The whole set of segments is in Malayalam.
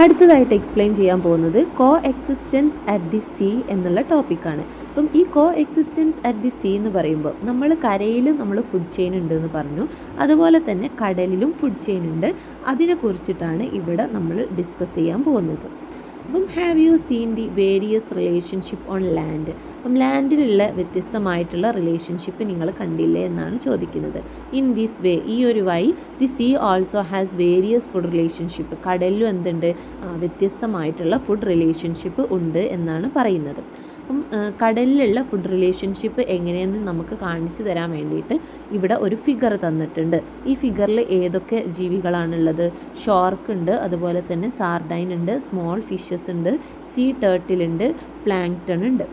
അടുത്തതായിട്ട് എക്സ്പ്ലെയിൻ ചെയ്യാൻ പോകുന്നത് കോ എക്സിസ്റ്റൻസ് അറ്റ് ദി സീ എന്നുള്ള ടോപ്പിക്കാണ്. അപ്പം ഈ കോ എക്സിസ്റ്റൻസ് അറ്റ് ദി സീ എന്ന് പറയുമ്പോൾ നമ്മൾ കരയിലും നമ്മൾ ഫുഡ് ചെയിൻ ഉണ്ട് എന്ന് പറഞ്ഞു, അതുപോലെ തന്നെ കടലിലും ഫുഡ് ചെയിൻ ഉണ്ട്. അതിനെക്കുറിച്ചിട്ടാണ് ഇവിടെ നമ്മൾ ഡിസ്കസ് ചെയ്യാൻ പോകുന്നത്. അപ്പം have you seen the various relationship on land? അപ്പം ലാൻഡിലുള്ള വ്യത്യസ്തമായിട്ടുള്ള റിലേഷൻഷിപ്പ് നിങ്ങൾ കണ്ടില്ലേ എന്നാണ് ചോദിക്കുന്നത്. ഇൻ ദിസ് വേ, ഈ ഒരു വഴി the see also has various food relationship. കടലിലും എന്തുണ്ട്? വ്യത്യസ്തമായിട്ടുള്ള ഫുഡ് റിലേഷൻഷിപ്പ് ഉണ്ട് എന്നാണ് പറയുന്നത്. അപ്പം കടലിലുള്ള ഫുഡ് റിലേഷൻഷിപ്പ് എങ്ങനെയെന്ന് നമുക്ക് കാണിച്ചു തരാൻ വേണ്ടിയിട്ട് ഇവിടെ ഒരു ഫിഗർ തന്നിട്ടുണ്ട്. ഈ ഫിഗറിൽ ഏതൊക്കെ ജീവികളാണുള്ളത്? ഷാർക്ക് ഉണ്ട്, അതുപോലെ തന്നെ സാർഡൈൻ ഉണ്ട്, സ്മോൾ ഫിഷസ് ഉണ്ട്, സീ ടേർട്ടിൽ ഉണ്ട്, പ്ലാങ്ക്ടൺ ഉണ്ട്.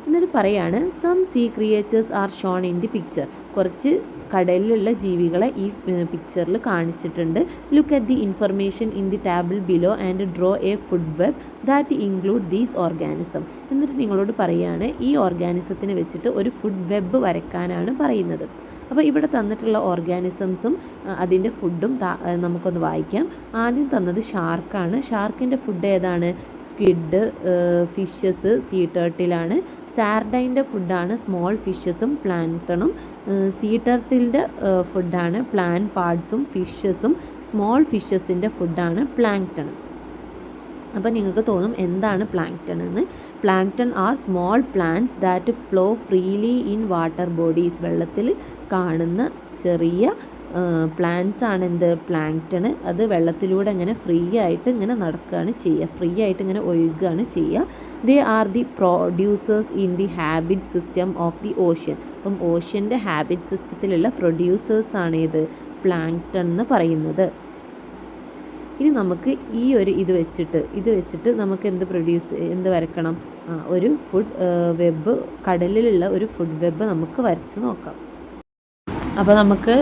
എന്നിട്ട് പറയാണ് some sea creatures are shown in the picture. കുറച്ച് കടലിലുള്ള ജീവികളെ ഈ പിക്ചറിൽ കാണിച്ചിട്ടുണ്ട്. Look at the information in the table below and draw a food web that include these organism. എന്നിട്ട് നിങ്ങളോട് പറയുകയാണ് ഈ ഓർഗാനിസത്തിനെ വെച്ചിട്ട് ഒരു ഫുഡ് വെബ് വരയ്ക്കാനാണ് പറയുന്നത്. അപ്പോൾ ഇവിടെ തന്നിട്ടുള്ള ഓർഗാനിസംസും അതിൻ്റെ ഫുഡും നമുക്കൊന്ന് വായിക്കാം. ആദ്യം തന്നത് ഷാർക്കാണ്. ഷാർക്കിൻ്റെ ഫുഡ് ഏതാണ്? സ്ക്വിഡ്, ഫിഷസ്, സീ ടേർട്ടിലാണ്. സാർഡൈൻ്റെ ഫുഡാണ് സ്മോൾ ഫിഷസും പ്ലാങ്ക്ടണും. സീ ടേർട്ടിലിൻ്റെ ഫുഡാണ് പ്ലാൻ പാർട്സും ഫിഷസും. സ്മോൾ ഫിഷസിൻ്റെ ഫുഡാണ് പ്ലാങ്ക്ടണും. അപ്പോൾ നിങ്ങൾക്ക് തോന്നും എന്താണ് പ്ലാങ്ക്ടൺ എന്ന്. Plankton are small plants that flow freely in water bodies. വെള്ളത്തിൽ കാണുന്ന ചെറിയ പ്ലാന്റ്സ് ആണ് എന്ത്? പ്ലാങ്ക്ടൺ. അത് വെള്ളത്തിലൂടെ ഇങ്ങനെ ഫ്രീ ആയിട്ട് ഇങ്ങനെ നടക്കുകയാണ് ചെയ്യുക, ഫ്രീ ആയിട്ട് ഇങ്ങനെ ഒഴുകുകയാണ് ചെയ്യുക. They are the producers in the habit system of the ocean. അപ്പം ഓഷ്യൻ്റെ ഹാബിറ്റ് സിസ്റ്റത്തിലുള്ള പ്രൊഡ്യൂസേഴ്സ് ആണ് ഇത് പ്ലാങ്ക്ടൺ എന്ന് പറയുന്നത്. ഇനി നമുക്ക് ഈ ഒരു ഇത് വെച്ചിട്ട് നമുക്ക് എന്ത് വരക്കണം? ഒരു ഫുഡ് വെബ്, കടലിലുള്ള ഒരു ഫുഡ് വെബ് നമുക്ക് വരച്ച് നോക്കാം. അപ്പോൾ നമുക്ക്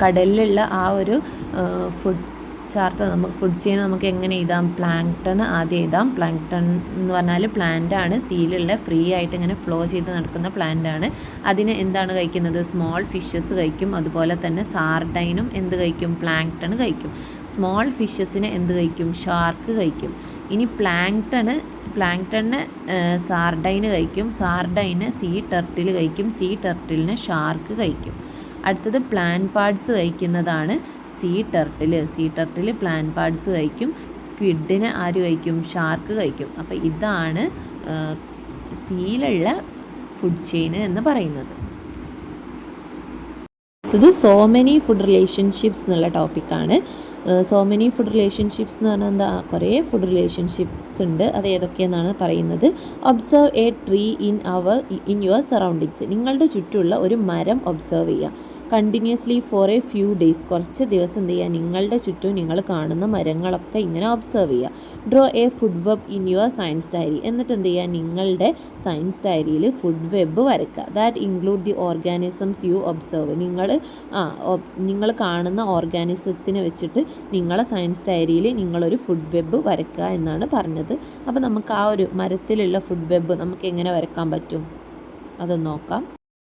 കടലിലുള്ള ആ ഒരു ഫുഡ് ചാർട്ട്, നമുക്ക് ഫുഡ് ചെയിൻ നമുക്ക് എങ്ങനെ എഴുതാം? പ്ലാങ്ക്ടൺ ആദ്യം എഴുതാം. പ്ലാങ്ക്ടൺ എന്ന് പറഞ്ഞാൽ പ്ലാന്റ് ആണ്, സീലുള്ള ഫ്രീ ആയിട്ട് ഇങ്ങനെ ഫ്ലോ ചെയ്ത് നടക്കുന്ന പ്ലാന്റ് ആണ്. അതിന് എന്താണ് കഴിക്കുന്നത്? സ്മോൾ ഫിഷസ് കഴിക്കും. അതുപോലെ തന്നെ സാർഡൈനും എന്ത് കഴിക്കും? പ്ലാങ്ക്ടൺ കഴിക്കും. സ്മോൾ ഫിഷസിനെ എന്ത് കഴിക്കും? ഷാർക്ക് കഴിക്കും. ഇനി പ്ലാങ്ക്ടണ് സാർഡൈന് കഴിക്കും. സാർഡൈന് സീ ടർട്ടിൽ കഴിക്കും. സീ ടർട്ടിലിന് ഷാർക്ക് കഴിക്കും. അടുത്തത് പ്ലാൻ പാർട്സ് കഴിക്കുന്നതാണ് സീ ടർട്ടിൽ പ്ലാൻ പാർട്സ് കഴിക്കും. സ്ക്വിഡിനെ ആര് കഴിക്കും? ഷാർക്ക് കഴിക്കും. അപ്പോൾ ഇതാണ് സീലുള്ള ഫുഡ് ചെയിൻ എന്ന് പറയുന്നത്. അടുത്തത് സോ മെനി ഫുഡ് റിലേഷൻഷിപ്സ് എന്നുള്ള ടോപ്പിക്കാണ്. സോ മെനി ഫുഡ് റിലേഷൻഷിപ്സ് എന്ന് പറഞ്ഞാൽ എന്താ? കുറേ ഫുഡ് റിലേഷൻഷിപ്സ് ഉണ്ട്. അത് ഏതൊക്കെയെന്നാണ് പറയുന്നത്. Observe A tree in your surroundings. നിങ്ങളുടെ ചുറ്റുമുള്ള ഒരു മരം ഒബ്സർവ് ചെയ്യുക. Continuously four A few days. കുറച്ച് ദിവസം എന്ത് ചെയ്യുക? നിങ്ങളുടെ ചുറ്റും നിങ്ങൾ കാണുന്ന മരങ്ങളൊക്കെ ഇങ്ങനെ ഒബ്സർവ് ചെയ്യുക. Draw a food web in your science diary. എന്നിട്ട് എന്ത് ചെയ്യുക? നിങ്ങളുടെ സയൻസ് ഡയറിയിൽ ഫുഡ് വെബ് വരയ്ക്കുക. That include the organisms you observe. നിങ്ങൾ കാണുന്ന ഓർഗാനിസത്തിനെ വെച്ചിട്ട് നിങ്ങളെ സയൻസ് ഡയറിയിൽ നിങ്ങളൊരു ഫുഡ് വെബ് വരയ്ക്കുക എന്നാണ് പറഞ്ഞത്. അപ്പോൾ നമുക്ക് ആ ഒരു മരത്തിലുള്ള ഫുഡ് വെബ് നമുക്ക് എങ്ങനെ വരയ്ക്കാൻ പറ്റും? അതൊന്ന് നോക്കാം.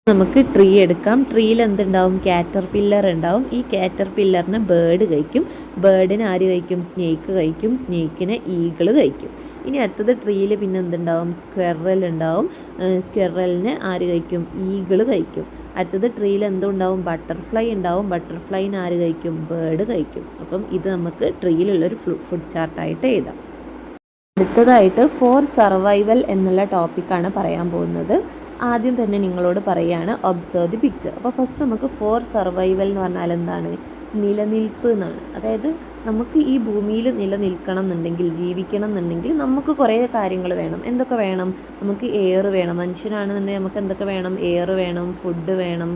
നമുക്ക് ട്രീ എടുക്കാം. ട്രീയിൽ എന്തുണ്ടാവും? കാറ്റർപില്ലർ ഉണ്ടാവും. ഈ കാറ്റർപില്ലറിനെ ബേർഡ് കഴിക്കും. ബേർഡിനെ ആര് കഴിക്കും? സ്നേക്ക് കഴിക്കും. സ്നേക്കിനെ ഈഗിൾ കഴിക്കും. ഇനി അടുത്തത് ട്രീയിൽ പിന്നെ എന്തുണ്ടാവും? സ്ക്വെറൽ ഉണ്ടാവും. സ്ക്വെറലിനെ ആര് കഴിക്കും? ഈഗിൾ കഴിക്കും. അടുത്തത് ട്രീയിൽ എന്തുണ്ടാവും? ബട്ടർഫ്ലൈ ഉണ്ടാവും. ബട്ടർഫ്ലൈനെ ആര് കഴിക്കും? ബേർഡ് കഴിക്കും. അപ്പം ഇത് നമുക്ക് ട്രീയിലുള്ളൊരു ഫുഡ് ചാർട്ടായിട്ട് എഴുതാം. അടുത്തതായിട്ട് ഫോർ സർവൈവൽ എന്നുള്ള ടോപ്പിക്കാണ് പറയാൻ പോകുന്നത്. ആദ്യം തന്നെ നിങ്ങളോട് പറയുകയാണ് ഒബ്സർവ് ദി പിക്ചർ. അപ്പോൾ ഫസ്റ്റ് നമുക്ക് ഫോർ സർവൈവൽ എന്ന് പറഞ്ഞാൽ എന്താണ്? നിലനിൽപ്പ് എന്നാണ്. അതായത് നമുക്ക് ഈ ഭൂമിയിൽ നിലനിൽക്കണം എന്നുണ്ടെങ്കിൽ, ജീവിക്കണം എന്നുണ്ടെങ്കിൽ നമുക്ക് കുറേ കാര്യങ്ങൾ വേണം. എന്തൊക്കെ വേണം? നമുക്ക് എയർ വേണം. മനുഷ്യനാണെന്നുണ്ടെങ്കിൽ നമുക്ക് എന്തൊക്കെ വേണം? എയർ വേണം, ഫുഡ് വേണം,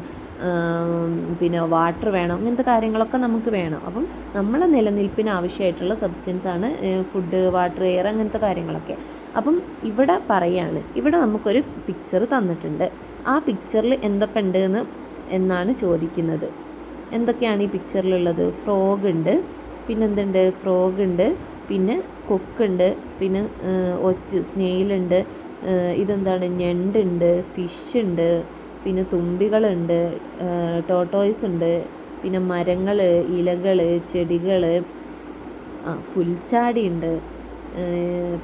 പിന്നെ വാട്ടർ വേണം. ഇങ്ങനത്തെ കാര്യങ്ങളൊക്കെ നമുക്ക് വേണം. അപ്പം നമ്മളെ നിലനിൽപ്പിന് ആവശ്യമായിട്ടുള്ള സബ്സ്റ്റൻസാണ് ഫുഡ്, വാട്ടർ, എയർ, അങ്ങനത്തെ കാര്യങ്ങളൊക്കെ. അപ്പം ഇവിടെ പറയാണ്, ഇവിടെ നമുക്കൊരു പിക്ചർ തന്നിട്ടുണ്ട്. ആ പിക്ചറിൽ എന്തൊക്കെ ഉണ്ട് എന്നാണ് ചോദിക്കുന്നത്. എന്തൊക്കെയാണ് ഈ പിക്ചറിലുള്ളത്? ഫ്രോഗ് ഉണ്ട്, പിന്നെ എന്തുണ്ട്? ഫ്രോഗ് ഉണ്ട്, പിന്നെ കൊക്കുണ്ട്, പിന്നെ സ്നെയിലുണ്ട്, ഇതെന്താണ്? ഞണ്ടുണ്ട്, ഫിഷ് ഉണ്ട്, പിന്നെ തുമ്പികളുണ്ട്, ടോട്ടോയ്സ് ഉണ്ട്, പിന്നെ മരങ്ങൾ, ഇലകൾ, ചെടികൾ, പുൽച്ചാടിയുണ്ട്,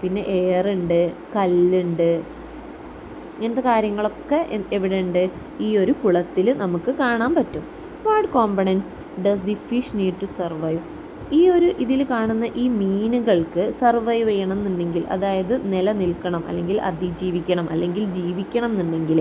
പിന്നെ എയർ ഉണ്ട്, കല്ലുണ്ട്, ഇങ്ങനത്തെ കാര്യങ്ങളൊക്കെ എവിടെ ഉണ്ട്? ഈ ഒരു കുളത്തിൽ നമുക്ക് കാണാൻ പറ്റും. What components does the fish need to survive? ഈ ഒരു ഇതിൽ കാണുന്ന ഈ മീനുകൾക്ക് സർവൈവ് ചെയ്യണം എന്നുണ്ടെങ്കിൽ, അതായത് നിലനിൽക്കണം അല്ലെങ്കിൽ അതിജീവിക്കണം അല്ലെങ്കിൽ ജീവിക്കണം എന്നുണ്ടെങ്കിൽ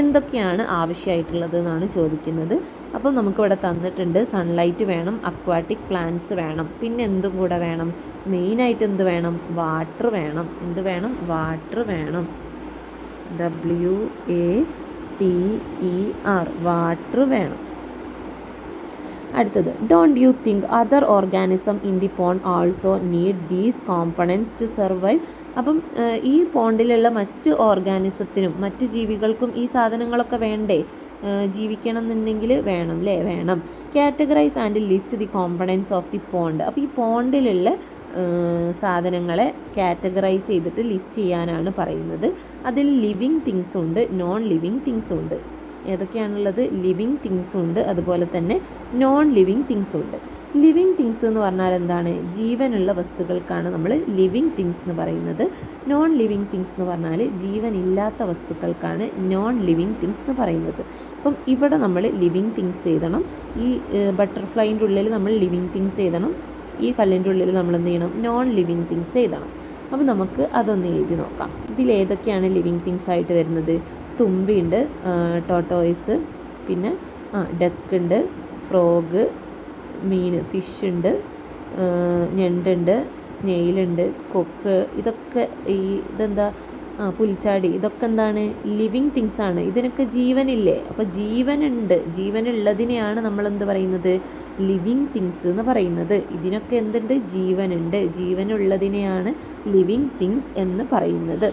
എന്തൊക്കെയാണ് ആവശ്യമായിട്ടുള്ളത് എന്നാണ് ചോദിക്കുന്നത്. അപ്പം നമുക്കിവിടെ തന്നിട്ടുണ്ട് സൺലൈറ്റ് വേണം, അക്വാട്ടിക് പ്ലാന്റ്സ് വേണം, പിന്നെ എന്തും കൂടെ വേണം, മെയിനായിട്ട് എന്ത് വേണം? വാട്ടർ വേണം. എന്ത് വേണം? വാട്ടർ വേണം. WATER, വാട്ടർ വേണം. അടുത്തത്, don't you think other organism in the pond also need these components to survive? അപ്പം ഈ പോണ്ടിലുള്ള മറ്റ് ഓർഗാനിസത്തിനും മറ്റ് ജീവികൾക്കും ഈ സാധനങ്ങളൊക്കെ വേണ്ടേ? ജീവിക്കണം എന്നുണ്ടെങ്കിൽ വേണം അല്ലേ? വേണം. Categorise and list the components of the pond. അപ്പോൾ ഈ പോണ്ടിലുള്ള സാധനങ്ങളെ കാറ്റഗറൈസ് ചെയ്തിട്ട് ലിസ്റ്റ് ചെയ്യാനാണ് പറയുന്നത്. അതിൽ ലിവിങ് തിങ്സും ഉണ്ട്, നോൺ ലിവിങ് തിങ്സും ഉണ്ട്. ഏതൊക്കെയാണുള്ളത്? ലിവിങ് തിങ്സും ഉണ്ട്, അതുപോലെ തന്നെ നോൺ ലിവിങ് തിങ്സും ഉണ്ട്. ലിവിങ് തിങ്സ് എന്ന് പറഞ്ഞാൽ എന്താണ്? ജീവനുള്ള വസ്തുക്കൾക്കാണ് നമ്മൾ ലിവിങ് തിങ്സ് എന്ന് പറയുന്നത്. നോൺ ലിവിങ് തിങ്സ് എന്ന് പറഞ്ഞാൽ ജീവനില്ലാത്ത വസ്തുക്കൾക്കാണ് നോൺ ലിവിങ് തിങ്സ് എന്ന് പറയുന്നത്. അപ്പം ഇവിടെ നമ്മൾ ലിവിങ് തിങ്സ് എഴുതണം. ഈ ബട്ടർഫ്ലൈൻ്റെ ഉള്ളിൽ നമ്മൾ ലിവിങ് തിങ്സ് എഴുതണം. ഈ കല്ലിൻ്റെ ഉള്ളിൽ നമ്മൾ എന്ത് ചെയ്യണം? നോൺ ലിവിങ് തിങ്സ് എഴുതണം. അപ്പോൾ നമുക്ക് അതൊന്ന് എഴുതി നോക്കാം. ഇതിലേതൊക്കെയാണ് ലിവിങ് തിങ്സ് ആയിട്ട് വരുന്നത്? തുമ്പിയുണ്ട്, ടോട്ടോയ്സ്, പിന്നെ ഡക്കുണ്ട്, ഫ്രോഗ്, മീൻ, ഫിഷ് ഉണ്ട്, ഞണ്ടുണ്ട്, സ്നെയിലുണ്ട്, കൊക്ക്, ഇതൊക്കെ ഇതെന്താ? പുൽച്ചാടി, ഇതൊക്കെ എന്താണ്? ലിവിങ് തിങ്സ് ആണ്. ഇതിനൊക്കെ ജീവനില്ലേ? അപ്പോൾ ജീവനുണ്ട്, ജീവനുള്ളതിനെയാണ് നമ്മളെന്ത് പറയുന്നത്? ലിവിങ് തിങ്സ് എന്ന് പറയുന്നത്. ഇതിനൊക്കെ എന്തുണ്ട്? ജീവനുണ്ട്. ജീവനുള്ളതിനെയാണ് ലിവിങ് തിങ്സ് എന്ന് പറയുന്നത്.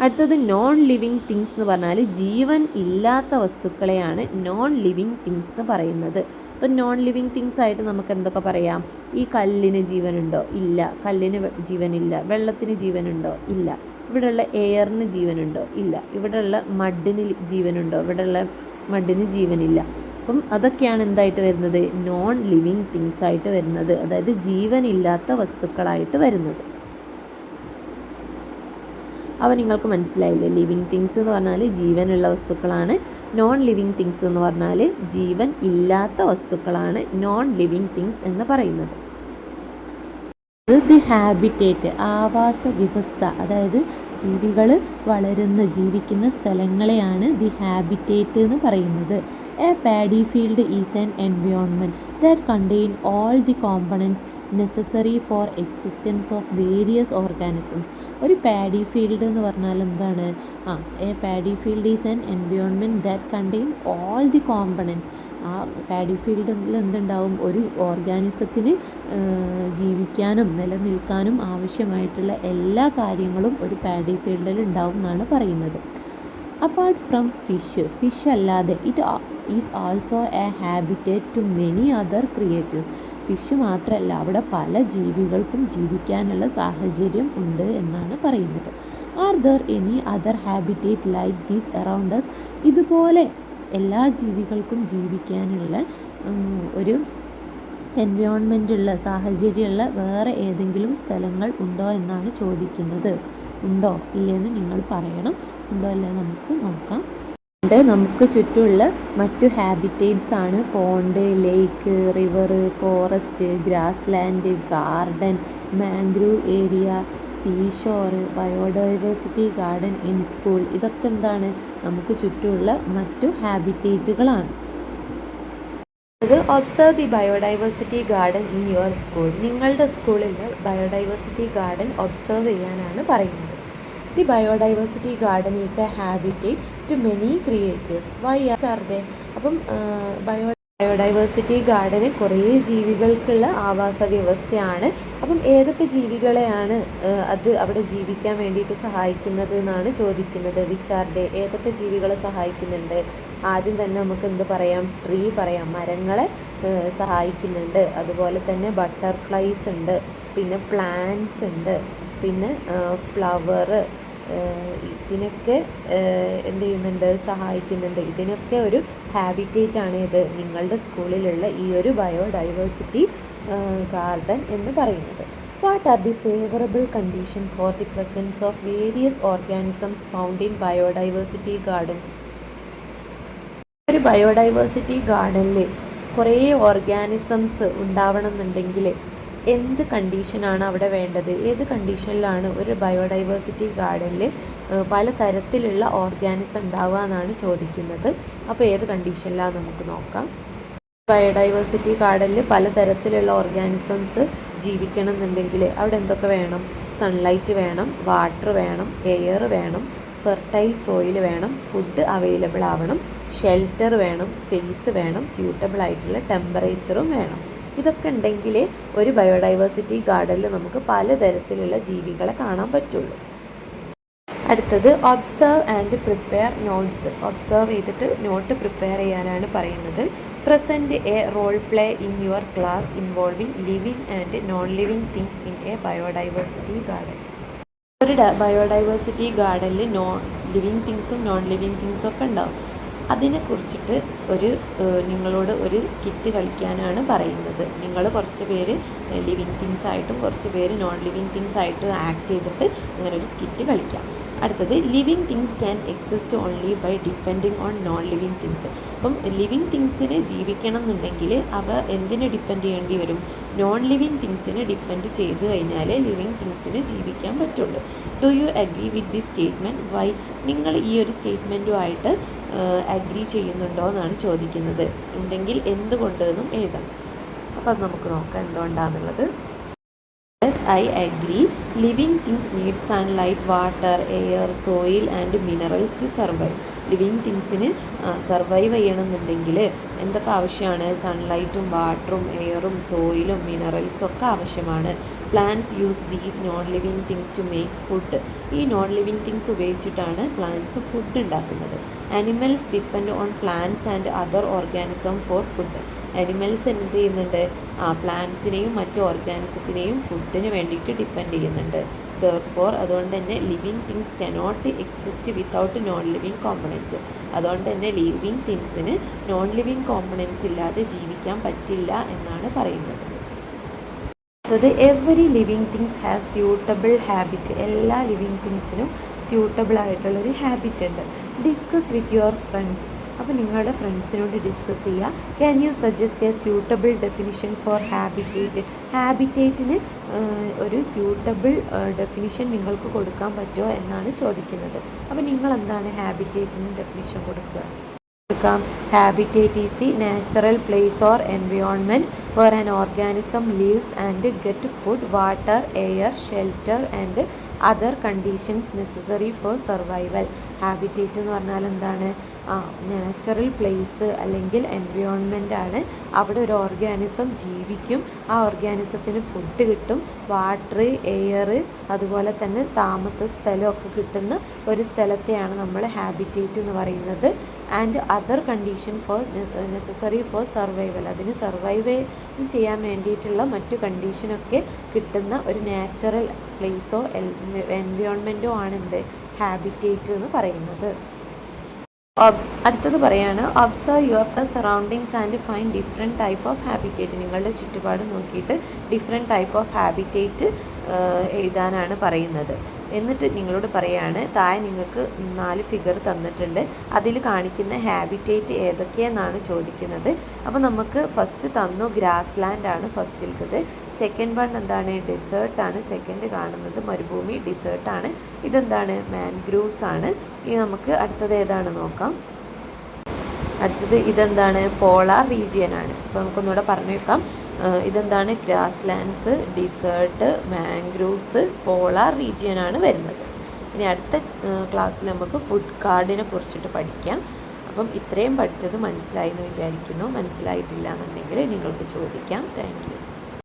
അടുത്തത് നോൺ ലിവിങ് തിങ്സ് എന്ന് പറഞ്ഞാൽ ജീവൻ ഇല്ലാത്ത വസ്തുക്കളെയാണ് നോൺ ലിവിങ് തിങ്സ് എന്ന് പറയുന്നത്. ഇപ്പം നോൺ ലിവിങ് തിങ്സ് ആയിട്ട് നമുക്ക് എന്തൊക്കെ പറയാം? ഈ കല്ലിന് ജീവനുണ്ടോ? ഇല്ല. കല്ലിന് ജീവനില്ല. വെള്ളത്തിന് ജീവനുണ്ടോ? ഇല്ല. ഇവിടെയുള്ള എയറിന് ജീവനുണ്ടോ? ഇല്ല. ഇവിടെയുള്ള മഡിന് ജീവനുണ്ടോ? ഇവിടെയുള്ള മഡിന് ജീവനില്ല. അപ്പം അതൊക്കെയാണ് എന്തായിട്ട് വരുന്നത്? നോൺ ലിവിങ് തിങ്സ് ആയിട്ട് വരുന്നത്, അതായത് ജീവനില്ലാത്ത വസ്തുക്കളായിട്ട് വരുന്നത്. അപ്പോൾ നിങ്ങൾക്ക് മനസ്സിലായില്ലേ? ലിവിങ് തിങ്സ് എന്ന് പറഞ്ഞാൽ ജീവനുള്ള വസ്തുക്കളാണ്, നോൺ ലിവിങ് തിങ്സ് എന്ന് പറഞ്ഞാൽ ജീവൻ ഇല്ലാത്ത വസ്തുക്കളാണ് നോൺ ലിവിങ് തിങ്സ് എന്ന് പറയുന്നത്. ദി ഹാബിറ്റേറ്റ്, ആവാസ വ്യവസ്ഥ, അതായത് ജീവികൾ ജീവിക്കുന്ന സ്ഥലങ്ങളെയാണ് ദി ഹാബിറ്റേറ്റ് എന്ന് പറയുന്നത്. A paddy field is an environment that contain all the components necessary four existence of various organisms. ഒരു പാഡി ഫീൽഡ് എന്ന് പറഞ്ഞാൽ എന്താണ്? A paddy field is an environment that contain all the components. ആ പാഡി ഫീൽഡിൽ എന്തുണ്ടാവും? ഒരു ഓർഗാനിസത്തിന് ജീവിക്കാനും നിലനിൽക്കാനും ആവശ്യമായിട്ടുള്ള എല്ലാ കാര്യങ്ങളും ഒരു പാഡി ഫീൽഡിൽ ഉണ്ടാവും എന്നാണ് പറയുന്നത്. അപ്പാർട്ട് ഫ്രം ഫിഷ് അല്ലാതെ it is also a habitat to many other creatures. ഫിഷ് മാത്രമല്ല, അവിടെ പല ജീവികൾക്കും ജീവിക്കാനുള്ള സാഹചര്യം ഉണ്ട് എന്നാണ് പറയുന്നത്. Are there any other habitat like these around us? ഇതുപോലെ എല്ലാ ജീവികൾക്കും ജീവിക്കാനുള്ള ഒരു എൻവയോൺമെൻറ്റുള്ള സാഹചര്യമുള്ള വേറെ ഏതെങ്കിലും സ്ഥലങ്ങൾ ഉണ്ടോ എന്നാണ് ചോദിക്കുന്നത്. ഉണ്ടോ ഇല്ലയെന്ന് നിങ്ങൾ പറയണം. ഉണ്ടോ അല്ലേ നമുക്ക് നോക്കാം. നമുക്ക് ചുറ്റുമുള്ള മറ്റു ഹാബിറ്റേറ്റ്സ് ആണ് pond, lake, river, forest, grassland, garden, mangrove area, seashore, biodiversity garden in school. ഇതൊക്കെ എന്താണ്? നമുക്ക് ചുറ്റുമുള്ള മറ്റു ഹാബിറ്റേറ്റുകളാണ്. അത് observe the biodiversity garden in your school. നിങ്ങളുടെ സ്കൂളിൽ ബയോഡൈവേഴ്സിറ്റി ഗാർഡൻ ഒബ്സർവ് ചെയ്യാനാണ് പറയുന്നത്. The biodiversity garden is a habitat to many creatures. Why are they? അപ്പം ബയോഡൈവേഴ്സിറ്റി ഗാർഡന് കുറേ ജീവികൾക്കുള്ള ആവാസ വ്യവസ്ഥയാണ്. അപ്പം ഏതൊക്കെ ജീവികളെയാണ് അത് അവിടെ ജീവിക്കാൻ വേണ്ടിയിട്ട് സഹായിക്കുന്നത് എന്നാണ് ചോദിക്കുന്നത്. Which are they? ഏതൊക്കെ ജീവികളെ സഹായിക്കുന്നുണ്ട്? ആദ്യം തന്നെ നമുക്ക് എന്ത് പറയാം? ട്രീ പറയാം, മരങ്ങളെ സഹായിക്കുന്നുണ്ട്. അതുപോലെ തന്നെ ബട്ടർഫ്ലൈസ് ഉണ്ട്, പിന്നെ പ്ലാന്റ്സ് ഉണ്ട്, പിന്നെ ഫ്ലവർ, ഇതിനൊക്കെ എന്ത് ചെയ്യുന്നുണ്ട്? സഹായിക്കുന്നുണ്ട്. ഇതിനൊക്കെ ഒരു ഹാബിറ്റേറ്റ് ആണ് ഇത് നിങ്ങളുടെ സ്കൂളിലുള്ള ഈ ഒരു ബയോഡൈവേഴ്സിറ്റി ഗാർഡൻ എന്ന് പറയുന്നത്. What are the favorable conditions for the presence of various organisms found in biodiversity garden? ഒരു ബയോഡൈവേഴ്സിറ്റി ഗാർഡനിൽ കുറേ ഓർഗാനിസംസ് ഉണ്ടാവണമെന്നുണ്ടെങ്കിൽ എന്ത് കണ്ടീഷനാണ് അവിടെ വേണ്ടത്? ഏത് കണ്ടീഷനിലാണ് ഒരു ബയോഡൈവേഴ്സിറ്റി ഗാർഡനിൽ പലതരത്തിലുള്ള ഓർഗാനിസം ഉണ്ടാവുക എന്നാണ് ചോദിക്കുന്നത്. അപ്പോൾ ഏത് കണ്ടീഷനിലാണ് നമുക്ക് നോക്കാം. ബയോഡൈവേഴ്സിറ്റി ഗാർഡനിൽ പലതരത്തിലുള്ള ഓർഗാനിസംസ് ജീവിക്കണം എന്നുണ്ടെങ്കിൽ അവിടെ എന്തൊക്കെ വേണം? സൺലൈറ്റ് വേണം, വാട്ടർ വേണം, എയർ വേണം, ഫെർട്ടൈൽ സോയിൽ വേണം, ഫുഡ് അവൈലബിൾ ആവണം, ഷെൽട്ടർ വേണം, സ്പേസ് വേണം, സ്യൂട്ടബിൾ ആയിട്ടുള്ള ടെമ്പറേച്ചറും വേണം. ഇതൊക്കെ ഉണ്ടെങ്കിൽ ഒരു ബയോഡൈവേഴ്സിറ്റി ഗാർഡനിൽ നമുക്ക് പലതരത്തിലുള്ള ജീവികളെ കാണാൻ പറ്റുള്ളൂ. അടുത്തത് observe and prepare notes. Observe ചെയ്തിട്ട് നോട്ട് പ്രിപ്പയർ ചെയ്യാനാണ് പറയുന്നത്. Present a role play in your class involving living and non living things in a biodiversity garden. ഒരു ബയോഡൈവേഴ്സിറ്റി ഗാർഡനിൽ ലിവിങ് തിങ്സും നോൺ ലിവിങ് തിങ്സും ഒക്കെ ഉണ്ടാവും. അതിനെക്കുറിച്ചിട്ട് നിങ്ങളോട് ഒരു സ്കിറ്റ് കളിക്കാനാണ് പറയുന്നത്. നിങ്ങൾ കുറച്ച് പേര് ലിവിങ് തിങ്സ് ആയിട്ടും കുറച്ച് പേര് നോൺ ലിവിങ് തിങ്സ് ആയിട്ടും ആക്ട് ചെയ്തിട്ട് അങ്ങനെ ഒരു സ്കിറ്റ് കളിക്കാം. അടുത്തത് living things can exist only by depending on non living things. അപ്പം ലിവിങ് തിങ്സിന് ജീവിക്കണം എന്നുണ്ടെങ്കിൽ അവ എന്തിനെ ഡിപ്പെൻഡ് ചെയ്യേണ്ടി വരും? നോൺ ലിവിങ് തിങ്സിനെ ഡിപ്പെൻഡ് ചെയ്ത് കഴിഞ്ഞാൽ ലിവിങ് തിങ്സിന് ജീവിക്കാൻ പറ്റുള്ളൂ. Do you agree with the statement? Why? നിങ്ങൾ ഈ ഒരു സ്റ്റേറ്റ്മെൻറ്റുമായിട്ട് അഗ്രി ചെയ്യുന്നുണ്ടോ എന്നാണ് ചോദിക്കുന്നത്. ഉണ്ടെങ്കിൽ എന്തുകൊണ്ട് എന്നും എഴുതണം. അപ്പോൾ അത് നമുക്ക് നോക്കാം എന്തുകൊണ്ടാണെന്നുള്ളത്. Yes, I agree. Living things need sunlight, water, air, soil and minerals to survive. Living തിങ്സിന് സർവൈവ് ചെയ്യണമെന്നുണ്ടെങ്കിൽ എന്തൊക്കെ ആവശ്യമാണ്? സൺലൈറ്റും വാട്ടറും എയറും സോയിലും മിനറൽസും ഒക്കെ ആവശ്യമാണ്. Plants use these non living things to make food. ഈ നോൺ ലിവിങ് തിങ്സ് ഉപയോഗിച്ചിട്ടാണ് പ്ലാന്റ്സ് ഫുഡ് ഉണ്ടാക്കുന്നത്. Animals depend on plants and other organism for food. Animals എന്ത് ചെയ്യുന്നുണ്ട്? പ്ലാന്റ്സിനെയും മറ്റു ഓർഗാനിസത്തിനെയും ഫുഡിന് വേണ്ടിയിട്ട് ഡിപ്പെൻഡ് ചെയ്യുന്നുണ്ട്. ദെർഫോർ അതുകൊണ്ട് തന്നെ living things cannot exist without non living components. അതുകൊണ്ട് തന്നെ ലിവിങ് തിങ്സിന് നോൺ ലിവിങ് കോമ്പണൻസ് ഇല്ലാതെ ജീവിക്കാൻ പറ്റില്ല എന്നാണ് പറയുന്നത്. അടുത്തത് every living things has suitable habit. എല്ലാ ലിവിങ് തിങ്സിനും സ്യൂട്ടബിൾ ആയിട്ടുള്ളൊരു ഹാബിറ്റ് ഉണ്ട്. Discuss with your friends. അപ്പോൾ നിങ്ങളുടെ ഫ്രണ്ട്സിനോട് ഡിസ്കസ് ചെയ്യുക. Can you suggest a suitable definition for habitat? ഹാബിറ്റേറ്റിന് ഒരു സ്യൂട്ടബിൾ ഡെഫിനിഷൻ നിങ്ങൾക്ക് കൊടുക്കാൻ പറ്റുമോ എന്നാണ് ചോദിക്കുന്നത്. അപ്പോൾ നിങ്ങൾ എന്താണ് ഹാബിറ്റേറ്റിന് ഡെഫിനിഷൻ കൊടുക്കുക? Habitat is the natural place or environment where an organism lives and get food, water, air, shelter and other conditions necessary for survival. Habitat എന്ന് പറഞ്ഞാൽ എന്താണ്? നാച്ചുറൽ പ്ലേസ് അല്ലെങ്കിൽ എൻവയോൺമെൻ്റ് ആണ്. അവിടെ ഒരു ഓർഗാനിസം ജീവിക്കും. ആ ഓർഗാനിസത്തിന് ഫുഡ് കിട്ടും, വാട്ടർ, എയർ, അതുപോലെ തന്നെ താമസ സ്ഥലമൊക്കെ കിട്ടുന്ന ഒരു സ്ഥലത്തെയാണ് നമ്മൾ ഹാബിറ്റേറ്റ് എന്ന് പറയുന്നത്. And other condition for necessary four survival. അതിന് സർവൈവ് ചെയ്യാൻ വേണ്ടിയിട്ടുള്ള മറ്റു കണ്ടീഷനൊക്കെ കിട്ടുന്ന ഒരു നാച്ചുറൽ പ്ലേസോ എൻവയോൺമെൻറ്റോ ആണ് എന്ത് ഹാബിറ്റേറ്റ് എന്ന് പറയുന്നത്. അടുത്തത് പറയാണ് observe your surroundings and find different type of habitat. നിങ്ങളുടെ ചുറ്റുപാട് നോക്കിയിട്ട് ഡിഫറെൻറ്റ് ടൈപ്പ് ഓഫ് ഹാബിറ്റേറ്റ് എഴുതാനാണ് പറയുന്നത്. എന്നിട്ട് നിങ്ങളോട് പറയാണ് താഴെ നിങ്ങൾക്ക് 4 ഫിഗർ തന്നിട്ടുണ്ട്. അതിൽ കാണിക്കുന്ന ഹാബിറ്റേറ്റ് ഏതൊക്കെയെന്നാണ് ചോദിക്കുന്നത്. അപ്പോൾ നമുക്ക് ഫസ്റ്റ് തന്നു ഗ്രാസ് ലാൻഡാണ് ഫസ്റ്റിലത്തത്. സെക്കൻഡ് വൺ എന്താണ്? ഡെസേർട്ടാണ്. സെക്കൻഡ് കാണുന്നത് മരുഭൂമി, ഡിസേർട്ടാണ്. ഇതെന്താണ്? മാൻഗ്രൂവ്സ് ആണ്. ഇനി നമുക്ക് അടുത്തത് ഏതാണ് നോക്കാം. അടുത്തത് ഇതെന്താണ്? പോളാർ റീജിയൻ ആണ്. അപ്പോൾ നമുക്കൊന്നുകൂടെ പറഞ്ഞു വെക്കാം. ഇതെന്താണ്? Grasslands, desert, mangroves, polar റീജിയനാണ് വരുന്നത്. ഇനി അടുത്ത ക്ലാസ്സിൽ നമുക്ക് ഫുഡ് കാർഡിനെ കുറിച്ചിട്ട് പഠിക്കാം. അപ്പം ഇത്രയും പഠിച്ചത് മനസ്സിലായി എന്ന് വിചാരിക്കുന്നു. മനസ്സിലായിട്ടില്ല എന്നുണ്ടെങ്കിൽ നിങ്ങൾക്ക് ചോദിക്കാം. Thank you.